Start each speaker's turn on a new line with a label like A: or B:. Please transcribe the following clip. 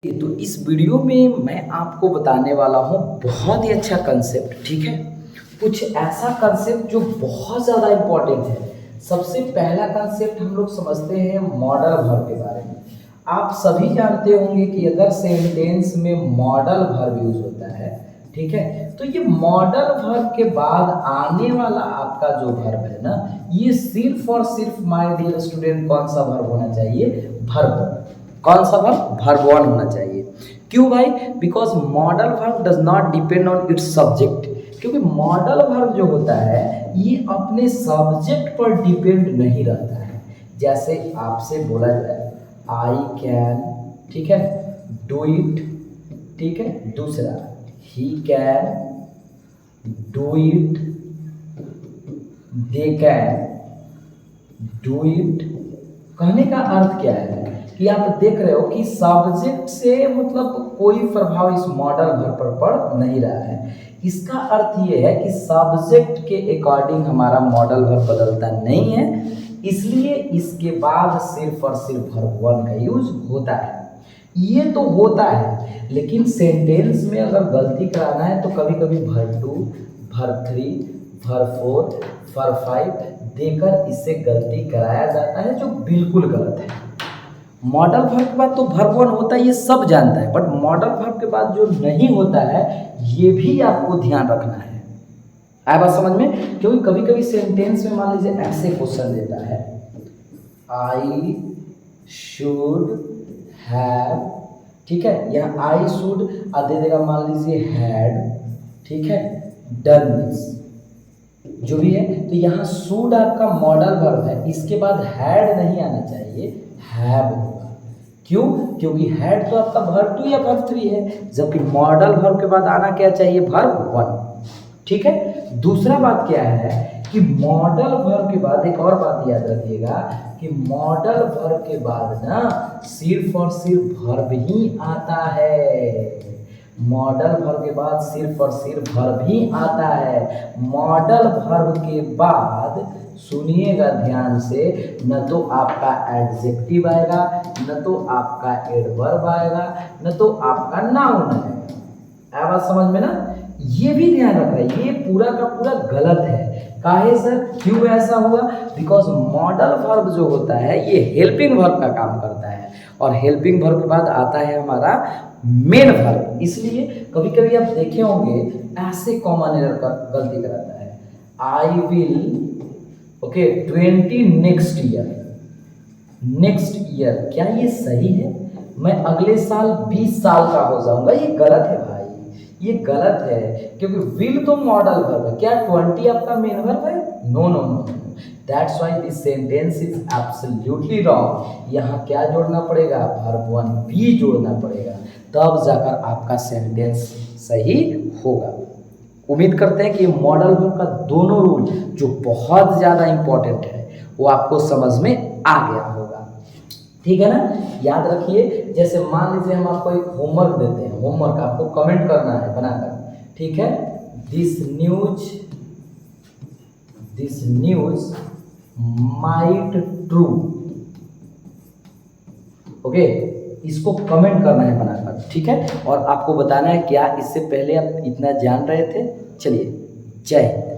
A: तो इस वीडियो में मैं आपको बताने वाला हूँ बहुत ही अच्छा कंसेप्ट। ठीक है, कुछ ऐसा कंसेप्ट जो बहुत ज़्यादा इम्पोर्टेंट है। सबसे पहला कंसेप्ट हम लोग समझते हैं मॉडल वर्ब के बारे में। आप सभी जानते होंगे कि अगर सेंटेंस में मॉडल वर्ब यूज होता है, ठीक है, तो ये मॉडल वर्ब के बाद आने वाला आपका जो वर्ब है ना, ये सिर्फ और सिर्फ माय डियर स्टूडेंट कौन सा वर्ब होना चाहिए? वर्ब। कौन सा वर्ब? वर्ब वन होना चाहिए। क्यों भाई? Because modal verb does not depend on it's subject. क्योंकि मॉडल वर्ब जो होता है ये अपने सब्जेक्ट पर डिपेंड नहीं रहता है। जैसे आपसे बोला जाए आई कैन, ठीक है, डू इट, ठीक है। दूसरा he can do it, they can do it. कहने का अर्थ क्या है कि आप देख रहे हो कि सब्जेक्ट से मतलब कोई प्रभाव इस मॉडल वर्ब पर पड़ नहीं रहा है। इसका अर्थ ये है कि सब्जेक्ट के अकॉर्डिंग हमारा मॉडल वर्ब बदलता नहीं है, इसलिए इसके बाद सिर्फ और सिर्फ वर्ब वन का यूज होता है। ये तो होता है, लेकिन सेंटेंस में अगर गलती कराना है तो कभी कभी verb two, verb three, verb four, verb five देकर इससे गलती कराया जाता है, जो बिल्कुल गलत है। मॉडल वर्ब के बाद तो वर्ब वन होता है, ये सब जानता है, बट मॉडल वर्ब के बाद जो नहीं होता है ये भी आपको ध्यान रखना है। आया बात समझ में? क्योंकि कभी कभी सेंटेंस में मान लीजिए ऐसे क्वेश्चन देता है, आई शुड हैव, ठीक है, यहाँ आई शुड दे देगा मान लीजिए हैड, ठीक है, डन दिस, जो भी है। तो यहाँ शुड आपका मॉडल वर्ब है, इसके बाद हैड नहीं आना चाहिए, हैव होगा। क्यों? क्योंकि हैड तो आपका वर्ब टू या वर्ब थ्री है, जबकि मॉडल वर्ब के बाद आना क्या चाहिए? Verb one. ठीक है। दूसरा बात क्या है कि मॉडल वर्ब के बाद एक और बात याद रखिएगा कि मॉडल वर्ब के बाद ना सिर्फ और सिर्फ वर्ब ही आता है। मॉडल वर्ब के बाद सिर्फ और सिर्फ वर्ब ही आता है। मॉडल वर्ब के बाद सुनिएगा ध्यान से, न तो आपका एडजेक्टिव आएगा, न तो आपका एडवर्ब आएगा, न तो आपका नाउन आएगा। बात समझ में ना? ये भी ध्यान रखना है, ये पूरा का पूरा गलत है। काहे सर, क्यों ऐसा हुआ? बिकॉज मॉडल वर्ब जो होता है ये हेल्पिंग वर्ब का काम करता है, और हेल्पिंग वर्ब के बाद आता है हमारा मेन वर्ब। इसलिए कभी कभी आप देखे होंगे ऐसे कॉमन एरर का गलती कराता है, I will okay 20 next year. Next year क्या ये सही है? मैं अगले साल 20 साल का हो जाऊंगा, ये गलत है भाई, ये गलत है। क्योंकि विल तो मॉडल वर्ब है, क्या 20 आपका मेन वर्ब है? No no no, that's why this sentence is absolutely wrong. यहाँ क्या जोड़ना पड़ेगा? वर्ब वन भी जोड़ना पड़ेगा, तब जाकर आपका सेंटेंस सही होगा। उम्मीद करते हैं कि मॉडल वर्ब का दोनों रूल जो बहुत ज़्यादा इंपॉर्टेंट है वो आपको समझ में आ गया होगा। ठीक है ना? याद रखिए, जैसे मान लीजिए हम आपको एक होमवर्क देते हैं, होमवर्क आपको कमेंट करना है बनाकर, ठीक है, this news might true, okay, इसको कमेंट करना है बनाकर, ठीक है, और आपको बताना है क्या इससे पहले आप इतना जान रहे थे। चलिए, जय हिंद।